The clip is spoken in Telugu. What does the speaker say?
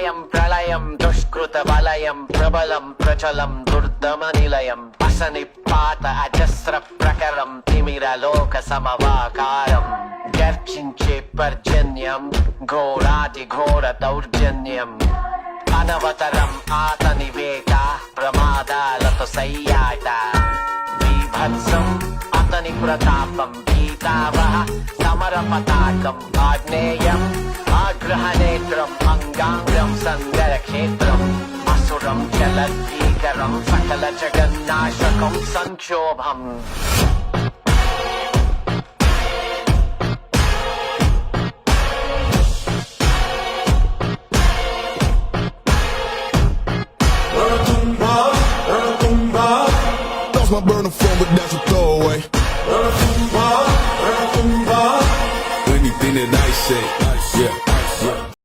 ప్రళయం ప్రళయం దుష్కృత వలయం ప్రబలం ప్రచలం దుర్దమ నిలయం అసని పాత అజస్ర ప్రకరం తిమిరలోక సమవాకారం గర్జించే పర్జన్యం ఘోరాతి ఘోర దౌర్జన్యం అనవతరం ఆతని వేట ప్రమాదాలతో సయ్యాట బీభత్సం అతని ప్రతాపం గీతావహ సమర పతాకం ఆగ్నేయం ఆగ్రహనేత్రం అంగాంగం సంగర క్షేత్రం అసురం జలద్భీకరం సకల జగన్నాశకం సంక్షోభం Lost my burner phone, but that's a throwaway.